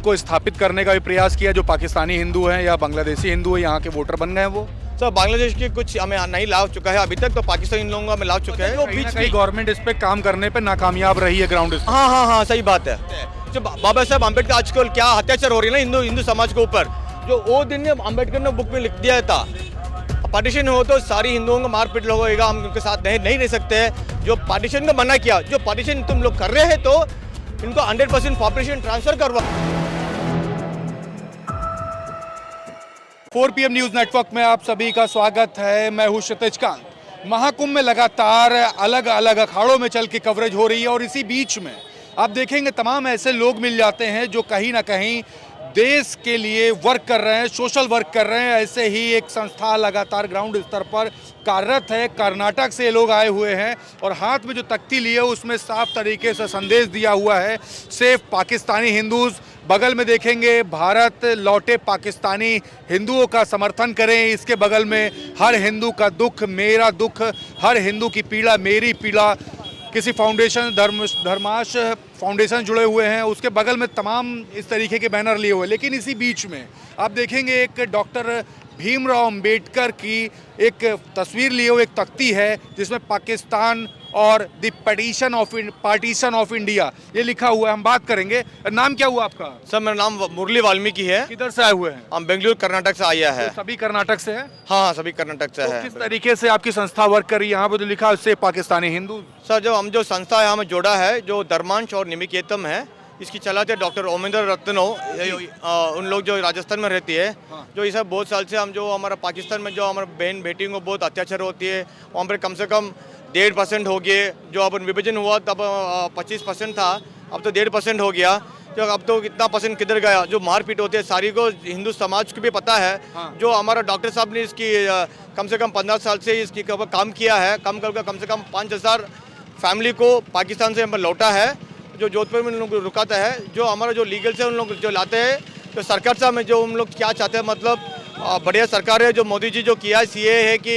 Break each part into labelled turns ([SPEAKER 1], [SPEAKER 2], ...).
[SPEAKER 1] को स्थापित करने का भी प्रयास किया जो पाकिस्तानी हिंदू हैं या बांग्लादेशी हिंदू है, यहाँ के वोटर बन गए हैं वो।
[SPEAKER 2] सर बांग्लादेश की कुछ हमें नहीं लाभ चुका है अभी तक, तो पाकिस्तान इन लोगों में लाभ चुका है। वो
[SPEAKER 1] कहीं ना
[SPEAKER 2] बीच
[SPEAKER 1] कहीं गवर्नमेंट इस पे काम करने पे नाकामयाब रही है ग्राउंड।
[SPEAKER 2] हाँ हाँ हाँ सही बात है। जो बाबा साहब अम्बेडकर आजकल क्या अत्याचार हो रही है ना हिंदू समाज के ऊपर, जो वो दिन ने अम्बेडकर ने बुक में लिख दिया था, पार्टीशन हो तो सारी हिंदुओं को मारपीट होगा, हम उनके साथ नहीं रह सकते हैं। जो पार्टीशन को मना किया, जो पार्टीशन तुम लोग कर रहे हैं तो इनको 100% पॉपुलेशन ट्रांसफर करवा।
[SPEAKER 1] 4 PM न्यूज नेटवर्क में आप सभी का स्वागत है। मैं हूं क्षितिज कांत। महाकुंभ में लगातार अलग अलग अखाड़ों में चल के कवरेज हो रही है और इसी बीच में आप देखेंगे तमाम ऐसे लोग मिल जाते हैं जो कहीं ना कहीं देश के लिए वर्क कर रहे हैं, सोशल वर्क कर रहे हैं। ऐसे ही एक संस्था लगातार ग्राउंड स्तर पर कार्यरत है। कर्नाटक से लोग आए हुए हैं और हाथ में जो तख्ती लिए उसमें साफ तरीके से संदेश दिया हुआ है, सेफ पाकिस्तानी हिंदूज। बगल में देखेंगे भारत लौटे पाकिस्तानी हिंदुओं का समर्थन करें। इसके बगल में हर हिंदू का दुख मेरा दुख, हर हिंदू की पीड़ा मेरी पीड़ा। किसी फाउंडेशन धर्माश फाउंडेशन जुड़े हुए हैं, उसके बगल में तमाम इस तरीके के बैनर लिए हुए हैं। लेकिन इसी बीच में आप देखेंगे एक डॉक्टर भीमराव अंबेडकर की एक तस्वीर लिए हुए एक तख्ती है जिसमें पाकिस्तान और द पार्टीशन ऑफ इंडिया ये लिखा हुआ है। हम बात करेंगे। नाम क्या हुआ आपका?
[SPEAKER 2] सर मेरा नाम मुरली वाल्मीकि है।
[SPEAKER 1] किधर से आए हुए हैं?
[SPEAKER 2] हम बेंगलुरु कर्नाटक से आया है।
[SPEAKER 1] तो सभी कर्नाटक से है?
[SPEAKER 2] हाँ सभी कर्नाटक से
[SPEAKER 1] तो
[SPEAKER 2] है।
[SPEAKER 1] किस तरीके से आपकी संस्था वर्क कर रही है? यहाँ पे जो लिखा है उससे पाकिस्तानी हिंदू।
[SPEAKER 2] सर जो हम जो संस्था है हमें जोड़ा है, जो धर्मांश और निमिकेतम है, इसकी चलाते डॉक्टर ओमेंद्र रत्नो, उन लोग जो राजस्थान में रहती है।
[SPEAKER 1] हाँ।
[SPEAKER 2] जो इसे बहुत साल से हम जो हमारा पाकिस्तान में जो हमारे बहन बेटियों को बहुत अत्याचार होती है, वहाँ पर कम से कम 1.5% हो गए। जो अब विभाजन हुआ तब 25% था, अब तो 1.5% हो गया। जो अब तो कितना परसेंट किधर गया? जो मारपीट होती है सारी को हिंदू समाज को भी पता है।
[SPEAKER 1] हाँ।
[SPEAKER 2] जो हमारा डॉक्टर साहब ने इसकी कम से कम 15 साल से इसकी काम किया है, कम से कम 5,000 फैमिली को पाकिस्तान से लौटा है। जो जोधपुर में उन लोग रुकाता है, जो हमारा जो लीगल से उन लोग जो लाते हैं, तो सरकार साहब में जो हम लोग क्या चाहते हैं, मतलब बढ़िया सरकार है। जो मोदी जी जो किया सीए है कि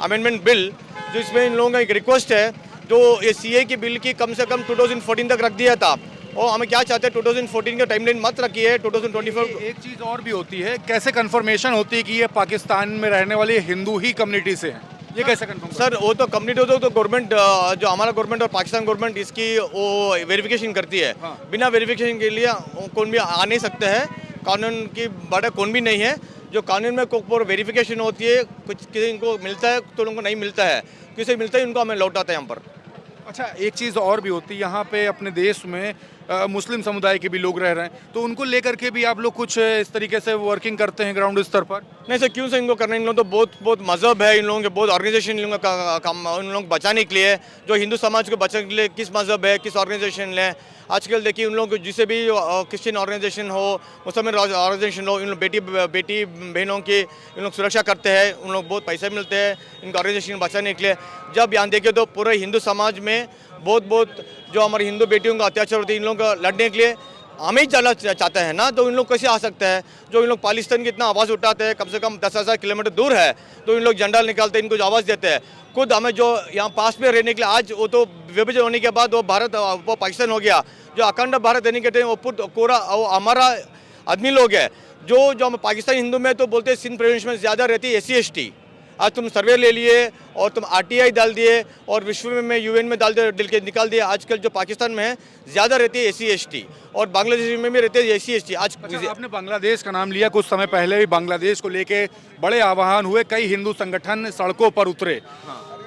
[SPEAKER 2] अमेंडमेंट बिल, जो इसमें इन लोगों का एक रिक्वेस्ट है, जो ये सीए की बिल की कम से कम 2014 तक रख दिया था, और हमें क्या चाहते हैं 2014 का टाइमलाइन मत रखिए, 2024।
[SPEAKER 1] एक चीज़ और भी होती है, कैसे कंफर्मेशन होती है कि ये पाकिस्तान में रहने वाले हिंदू ही कम्युनिटी से हैं? ये कैसे कंफर्म?
[SPEAKER 2] सर वो तो कम्युनिटी हो तो गवर्नमेंट, जो हमारा गवर्नमेंट और पाकिस्तान गवर्नमेंट इसकी वो वेरिफिकेशन करती है।
[SPEAKER 1] हाँ।
[SPEAKER 2] बिना वेरिफिकेशन के लिए कौन भी आ नहीं सकते हैं, कानून की बड़ा कौन भी नहीं है। जो कानून में को वेरिफिकेशन होती है, कुछ किसी को मिलता है तो उनको नहीं मिलता है, किसी मिलता है उनको हमें लौटाते हैं यहाँ पर।
[SPEAKER 1] अच्छा, एक चीज़ और भी होती है यहाँ पे अपने देश में मुस्लिम समुदाय के भी लोग रह रहे हैं, तो उनको लेकर के भी आप लोग कुछ इस तरीके से वर्किंग करते हैं ग्राउंड स्तर पर?
[SPEAKER 2] नहीं सर, क्यों से इनको करना? इन लोगों तो बहुत मजहब है, इन लोगों के बहुत ऑर्गेनाइजेशन इन लोगों का काम उन लोग बचाने के लिए। जो हिंदू समाज को बचाने के लिए किस मजहब है, किस ऑर्गेनाइजेशन है। आजकल देखिए उन लोगों को जिसे भी क्रिश्चियन ऑर्गेनाइजेशन हो, मुसलमान ऑर्गेनाइजेशन हो, इन लोग बेटी बहनों की इन लोग सुरक्षा करते हैं, उन लोग बहुत पैसे मिलते हैं इनका ऑर्गेनाइजेशन बचाने के लिए। जब यहाँ देखिए तो पूरे हिंदू समाज में बहुत जो हमारी हिंदू बेटियों का अत्याचार होती है, इन लोगों को लड़ने के लिए हमें ही जाना चाहते हैं ना, तो इन लोग कैसे आ सकते हैं? जो इन लोग पाकिस्तान की इतना आवाज़ उठाते हैं, कम से कम 10,000 किलोमीटर दूर है, तो इन लोग झंडा निकालते हैं, इनको जो आवाज़ देते हैं। खुद हमें जो यहाँ पास में रहने के लिए, आज वो तो विभाजन होने के बाद वो भारत वो पाकिस्तान हो गया, जो अखंड भारत देने के टाइम वो पूरा हमारा आदमी लोग है। जो हम पाकिस्तानी हिंदू में तो बोलते हैं सिंध प्रोविंस में ज़्यादा रहती है SC/ST। आज तुम सर्वे ले लिए और तुम RTI डाल दिए और विश्व में UN में डाल के निकाल दिए। आजकल जो पाकिस्तान में है ज़्यादा रहती है SC/ST और बांग्लादेश में भी रहते हैं SC/ST। आज
[SPEAKER 1] अच्छा, आपने बांग्लादेश का नाम लिया, कुछ समय पहले भी बांग्लादेश को लेके बड़े आह्वान हुए, कई हिंदू संगठन सड़कों पर उतरे।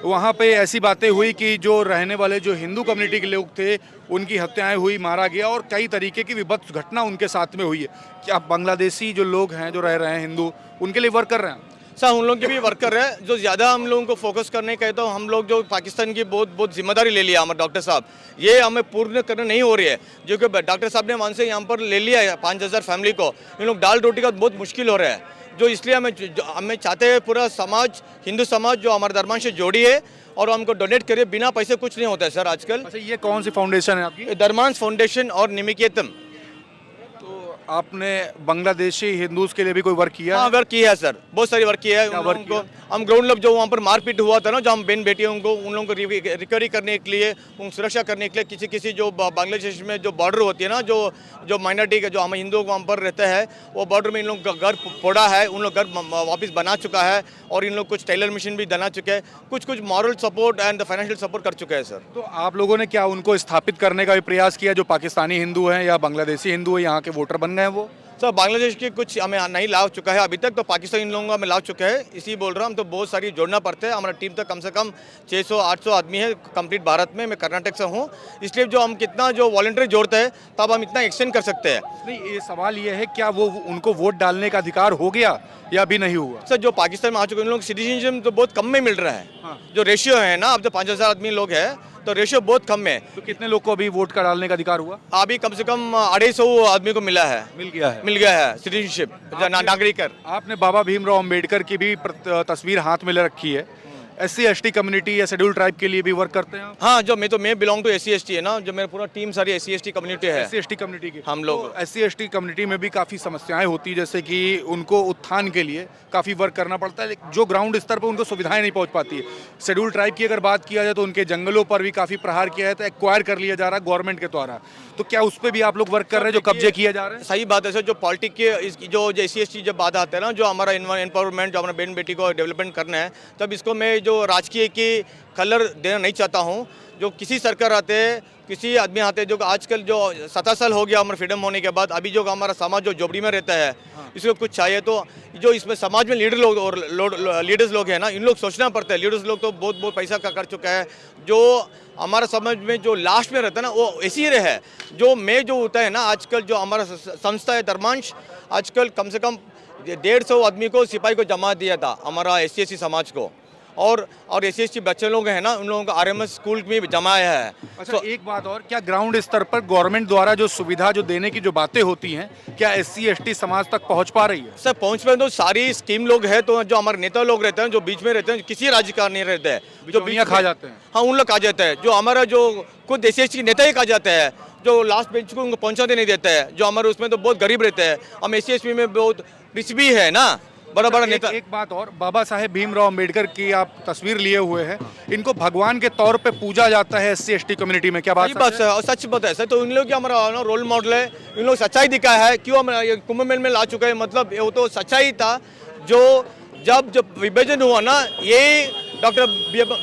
[SPEAKER 1] वहाँ पे ऐसी बातें हुई कि जो रहने वाले जो हिंदू कम्युनिटी के लोग थे उनकी हत्याएं हुई, मारा गया और कई तरीके की विभत्स घटना उनके साथ में हुई है। क्या बांग्लादेशी जो लोग हैं जो रह रहे हैं हिंदू, उनके लिए वर्क कर रहे हैं?
[SPEAKER 2] सर उन लोग के भी वर्क कर रहे हैं। जो ज़्यादा हम लोगों को फोकस करने का है तो हम लोग जो पाकिस्तान की बहुत जिम्मेदारी ले लिया हमारे डॉक्टर साहब, ये हमें पूर्ण करना नहीं हो रही है। जो कि डॉक्टर साहब ने वहाँ से यहाँ पर ले लिया है 5,000 फैमिली को, इन लोग दाल रोटी का बहुत मुश्किल हो रहा है। जो इसलिए हमें चाहते हैं पूरा समाज, हिंदू समाज जो हमारे धर्म से जोड़ी है और हमको डोनेट करिए, बिना पैसे कुछ नहीं होता है सर आजकल।
[SPEAKER 1] अच्छा, ये कौन सी फाउंडेशन है आपकी?
[SPEAKER 2] धर्मांश फाउंडेशन और निमिकेतम।
[SPEAKER 1] आपने बांग्लादेशी हिंदूज के लिए भी कोई वर्क किया
[SPEAKER 2] हाँ
[SPEAKER 1] है?
[SPEAKER 2] वर्क किया है सर, बहुत सारी वर्क किया है
[SPEAKER 1] क्या
[SPEAKER 2] उन
[SPEAKER 1] वर्क
[SPEAKER 2] लोगों को। हम ग्राउंड लेवल जो वहाँ पर मारपीट हुआ था ना, जो हम बहन बेटियों को उन लोगों को रिकवरी करने के लिए, उन सुरक्षा करने के लिए, किसी किसी जो बांग्लादेश में जो बॉर्डर होती है ना, जो जो माइनॉरिटी का जो हम हिंदुओं को वहाँ पर रहते हैं, वो बॉर्डर में इन लोगों का घर फोड़ा है, उन लोग घर वापस बना चुका है, और इन लोग कुछ टेलर मशीन भी बना चुके हैं, कुछ कुछ moral support and financial support कर चुके हैं सर।
[SPEAKER 1] तो आप लोगों ने क्या उनको स्थापित करने का भी प्रयास किया, जो पाकिस्तानी हिंदू हैं या बांग्लादेशी हिंदू हैं, यहाँ के वोटर बन गए हैं वो?
[SPEAKER 2] सर बांग्लादेश के कुछ हमें नहीं ला चुका है अभी तक, तो पाकिस्तान इन लोगों को हमें ला चुका है, इसी बोल रहा हूँ। हम तो बहुत सारी जोड़ना पड़ता है, हमारा टीम तो कम से कम 600-800 आदमी है कंप्लीट भारत में, मैं कर्नाटक से हूँ, इसलिए जो हम कितना जो वॉलंटियर जोड़ते हैं तब हम इतना एक्सटेंड कर सकते हैं।
[SPEAKER 1] नहीं, ये सवाल ये है, क्या वो उनको वोट डालने का अधिकार हो गया या अभी नहीं हुआ?
[SPEAKER 2] सर जो पाकिस्तान में आ चुके हैं उन लोग सिटीजनशिप तो बहुत कम में मिल रहा है।
[SPEAKER 1] हाँ।
[SPEAKER 2] जो रेशियो है ना, अब जो 5000 आदमी लोग हैं तो रेशियो बहुत कम है।
[SPEAKER 1] तो कितने लोग को अभी वोट का डालने का अधिकार हुआ?
[SPEAKER 2] अभी कम से कम 250 आदमी को मिला है,
[SPEAKER 1] मिल गया है
[SPEAKER 2] सिटीजनशिप नागरिक।
[SPEAKER 1] आपने बाबा भीमराव अंबेडकर की भी तस्वीर हाथ में ले रखी है। SC ST कम्युनिटी या शेड्यूल ट्राइब के लिए भी वर्क करते हैं आप?
[SPEAKER 2] हाँ, जो मैं बिलोंग टू SC ST है ना, जो मेरा पूरा टीम सारी SC ST कम्युनिटी है।
[SPEAKER 1] SC ST कम्युनिटी की
[SPEAKER 2] हम लोग
[SPEAKER 1] तो SC ST कम्युनिटी में भी काफ़ी समस्याएं होती है, जैसे कि उनको उत्थान के लिए काफ़ी वर्क करना पड़ता है, जो ग्राउंड स्तर पर उनको सुविधाएं नहीं पहुंच पाती है। शेड्यूल ट्राइब की अगर बात किया जाए तो उनके जंगलों पर भी काफ़ी प्रहार किया है, तो एक्वायर कर लिया जा रहा है गवर्नमेंट के द्वारा। तो क्या उस पर भी आप लोग वर्क कर रहे हैं, जो कब्जे किए जा रहे हैं?
[SPEAKER 2] सही बात है सर, जो पॉलिटिक के जो SC ST जब बात आते हैं ना, जो हमारा एम्पावरमेंट, जो हमारा बहन बेटी को डेवलपमेंट करना है, तब इसको मैं जो राजकीय की कलर देना नहीं चाहता हूँ। जो किसी सरकार आते हैं, किसी आदमी आते हैं, जो आजकल जो 7 साल हो गया हमारा फ्रीडम होने के बाद, अभी जो हमारा समाज जो झोपड़ी में रहता है, इसको कुछ चाहिए, तो जो इसमें समाज में लीडर लोग और लीडर्स लोग हैं ना, इन लोग सोचना पड़ता है। लीडर्स लोग तो बहुत बहुत पैसा का कर चुका है, जो हमारा समाज में जो लास्ट में रहता है ना, वो ऐसी ही रहे। जो मैं जो होता है ना, आजकल जो हमारा संस्था है धर्मांश, आजकल कम से कम 150 आदमी को सिपाही को जमा दिया था हमारा SC ST समाज को, और SC ST बच्चे लोग हैं ना, उन लोगों को RMS स्कूल में भी जमाया है।
[SPEAKER 1] अच्छा, एक बात और, क्या ग्राउंड स्तर पर गवर्नमेंट द्वारा जो सुविधा जो देने की जो बातें होती हैं, क्या SC ST समाज तक पहुंच पा रही है?
[SPEAKER 2] सर पहुंच में तो सारी स्कीम लोग हैं, तो जो हमारे नेता लोग रहते हैं, जो बीच में रहते हैं, किसी राज्य का नहीं रहते हैं, जो बीच
[SPEAKER 1] खा जाते हैं।
[SPEAKER 2] हाँ, उन लोग खा जाते हैं। जो हमारा जो खुद SC ST के नेता ही खा जाते हैं, जो लास्ट बेंच को उनको पहुंचाते नहीं देते हैं, जो हमारे उसमें तो बहुत गरीब रहते हैं। हम SC ST में बहुत रिच भी है ना, बड़ा बड़ा नेता।
[SPEAKER 1] एक बात और, बाबा साहेब भीमराव अंबेडकर की आप तस्वीर लिए हुए हैं, इनको भगवान के तौर पे पूजा जाता है SC ST कम्युनिटी में, क्या बात
[SPEAKER 2] सही बात है? और सच बात है सर, तो इन लोग की हमारा रोल मॉडल है, इन लोग सच्चाई दिखाया है। क्यों हम ये कुंभ मेले में ला चुका है, मतलब वो तो सच्चाई था। जो जब विभाजन हुआ ना, ये डॉक्टर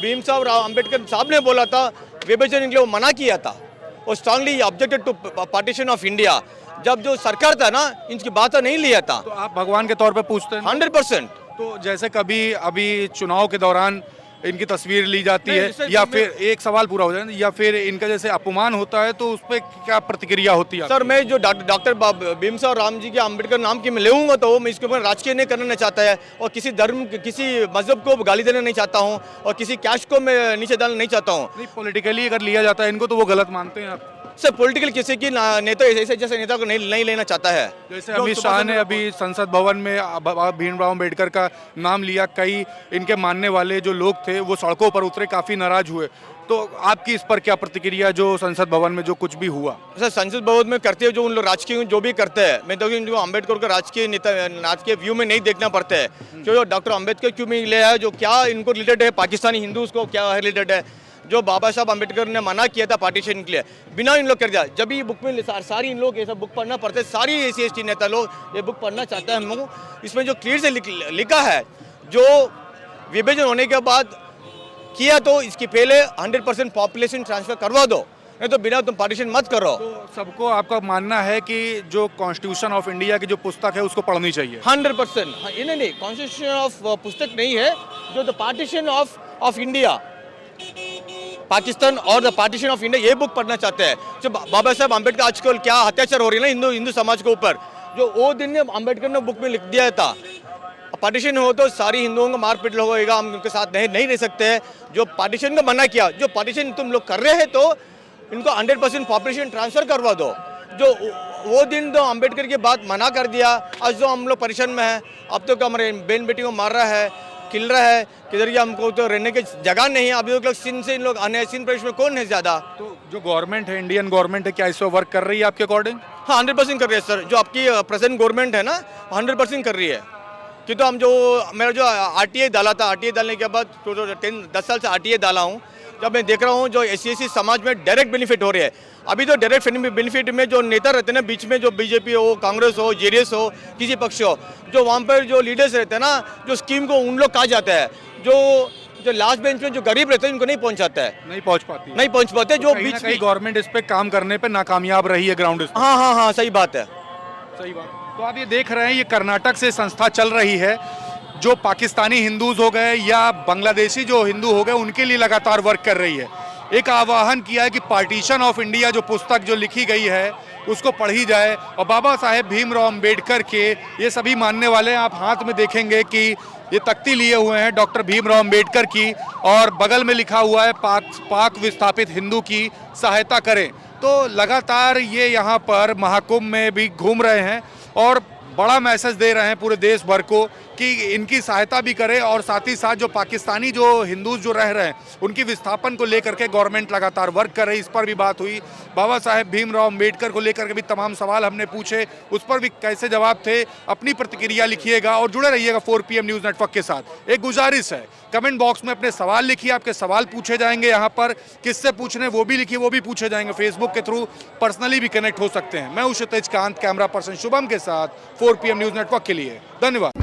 [SPEAKER 2] भीमराव अंबेडकर साहब ने बोला था, विभाजन के लिए वो मना किया था, और strongly objected to partition of India. जब जो सरकार था ना, इनकी बात नहीं लिया था।
[SPEAKER 1] तो आप भगवान के तौर पे पूछते हैं?
[SPEAKER 2] 100%।
[SPEAKER 1] तो जैसे कभी अभी चुनाव के दौरान इनकी तस्वीर ली जाती
[SPEAKER 2] नहीं,
[SPEAKER 1] है,
[SPEAKER 2] जैसे
[SPEAKER 1] या
[SPEAKER 2] मैं-
[SPEAKER 1] फिर एक सवाल पूरा हो जाए, या फिर इनका जैसे अपमान होता है, तो उस पर क्या प्रतिक्रिया होती है?
[SPEAKER 2] सर मैं जो डॉक्टर भीमराव राम जी के अंबेडकर नाम की मैं लेऊंगा, तो मैं इसके ऊपर राजकीय नहीं करना चाहता है, और किसी धर्म किसी मजहब को गाली देना नहीं चाहता हूँ, और किसी कैश को मैं नीचे डालना नहीं चाहता हूँ।
[SPEAKER 1] नहीं, पॉलिटिकली अगर लिया जाता है इनको, तो वो गलत मानते हैं आप?
[SPEAKER 2] सर पॉलिटिकल किसी की नेता ऐसे जैसे नेता को नहीं लेना चाहता है।
[SPEAKER 1] जैसे अमित शाह ने अभी संसद भवन में बाबा भीमराव अंबेडकर का नाम लिया, कई इनके मानने वाले जो लोग थे वो सड़कों पर उतरे, काफी नाराज हुए। तो आपकी इस पर क्या प्रतिक्रिया, जो संसद भवन में जो कुछ भी हुआ?
[SPEAKER 2] सर संसद भवन में करते हैं जो उन लोग राजकीय जो भी करते हैं, मैं तो इनको अम्बेडकर को राजकीय नेता राजकीय व्यू में नहीं देखना पड़ता है। जो डॉक्टर अम्बेडकर क्यों में ले आया, जो क्या इनको रिलेटेड है पाकिस्तानी हिंदूज को क्या रिलेटेड है, जो बाबा साहब अम्बेडकर ने मना किया था पार्टीशन के लिए, बिना इन लोग कर दिया। जब ये बुक में सारी इन लोग ये सब बुक पढ़ना पड़ता है, सारी SC ST नेता लोग ये बुक पढ़ना चाहते हैं। हम लोग इसमें जो क्लियर से लिखा है, जो विभाजन होने के बाद किया, तो इसकी पहले 100% पॉपुलेशन ट्रांसफर करवा दो, नहीं तो बिना तुम पार्टीशन मत करो।
[SPEAKER 1] तो सबको आपका मानना है कि जो कॉन्स्टिट्यूशन ऑफ इंडिया की जो पुस्तक है उसको पढ़नी चाहिए?
[SPEAKER 2] 100%। नहीं, कॉन्स्टिट्यूशन ऑफ पुस्तक नहीं है, जो the partition of India, Pakistan और द पार्टीशन ऑफ इंडिया, ये बुक पढ़ना चाहते हैं। जो बाबा साहब अम्बेडकर आजकल क्या अत्याचार हो रही है ना हिंदू समाज के ऊपर, जो वो दिन ने अम्बेडकर ने बुक में लिख दिया था, पार्टीशन हो तो सारी हिंदुओं को मारपीट होगा, हम उनके साथ नहीं रह सकते हैं। जो पार्टीशन का मना किया, जो पार्टीशन तुम लोग कर रहे हैं, तो इनको 100% पॉपुलेशन ट्रांसफर करवा दो। जो वो दिन तो अम्बेडकर की बात मना कर दिया, आज जो हम लोग परेशान में हैं, अब तो हमारे बहन बेटी को मार रहा है, किल रहा है, किधर की हमको तो रहने की जगह नहीं है। अभी लोग सिंध से इन लोग आने, सिंध प्रदेश में कौन है ज़्यादा?
[SPEAKER 1] तो जो गवर्नमेंट है, इंडियन गवर्नमेंट है, क्या इस पर वर्क कर रही है आपके अकॉर्डिंग?
[SPEAKER 2] हाँ 100% कर रही है सर, जो आपकी प्रेजेंट गवर्नमेंट है ना 100% कर रही है। कि तो हम जो मेरा जो आरटीआई डाला था, आरटीआई डालने के बाद तो 10 साल से आरटीआई डाला हूँ, जब मैं देख रहा हूँ जो एस समाज में डायरेक्ट बेनिफिट हो रही है। अभी तो डायरेक्ट बेनिफिट में जो नेता रहते हैं ना बीच में, जो बीजेपी हो, कांग्रेस हो, जेडीएस हो, किसी पक्ष हो, जो वहाँ पर जो लीडर्स रहते हैं ना, जो स्कीम को उन लोग कहा जाता है, जो लास्ट बेंच में जो गरीब रहते हैं उनको नहीं पहुँचाता है,
[SPEAKER 1] नहीं पहुंच पाती है।
[SPEAKER 2] नहीं पहुँच पाते, जो
[SPEAKER 1] कहीं ना
[SPEAKER 2] बीच
[SPEAKER 1] कहीं
[SPEAKER 2] में।
[SPEAKER 1] गवर्नमेंट इस पे काम करने पे नाकामयाब रही है ग्राउंड।
[SPEAKER 2] हाँ हाँ हाँ, सही बात है।
[SPEAKER 1] सही बात। तो आप ये देख रहे हैं, ये कर्नाटक से संस्था चल रही है जो पाकिस्तानी हिंदूज हो गए या बांग्लादेशी जो हिंदू हो गए उनके लिए लगातार वर्क कर रही है। एक आह्वान किया है कि पार्टीशन ऑफ इंडिया जो पुस्तक जो लिखी गई है उसको पढ़ी जाए, और बाबा साहेब भीमराव अंबेडकर के ये सभी मानने वाले हैं। आप हाथ में देखेंगे कि ये तख्ती लिए हुए हैं डॉक्टर भीमराव अंबेडकर की, और बगल में लिखा हुआ है पाक विस्थापित हिंदू की सहायता करें। तो लगातार ये यहाँ पर महाकुंभ में भी घूम रहे हैं और बड़ा मैसेज दे रहे हैं पूरे देश भर को कि इनकी सहायता भी करें, और साथ ही साथ जो पाकिस्तानी जो हिंदूज जो रह रहे हैं उनकी विस्थापन को लेकर के गवर्नमेंट लगातार वर्क कर रही है। इस पर भी बात हुई। बाबा साहेब भीमराव अंबेडकर को लेकर के भी तमाम सवाल हमने पूछे, उस पर भी कैसे जवाब थे। अपनी प्रतिक्रिया लिखिएगा और जुड़े रहिएगा 4PM न्यूज़ नेटवर्क के साथ। एक गुजारिश है, कमेंट बॉक्स में अपने सवाल लिखिए, आपके सवाल पूछे जाएंगे। यहाँ पर किससे पूछने वो भी लिखिए, वो भी पूछे जाएंगे। फेसबुक के थ्रू पर्सनली भी कनेक्ट हो सकते हैं। मैं हूँ क्षितिज कांत, कैमरा पर्सन शुभम के साथ 4PM न्यूज़ नेटवर्क के लिए। धन्यवाद।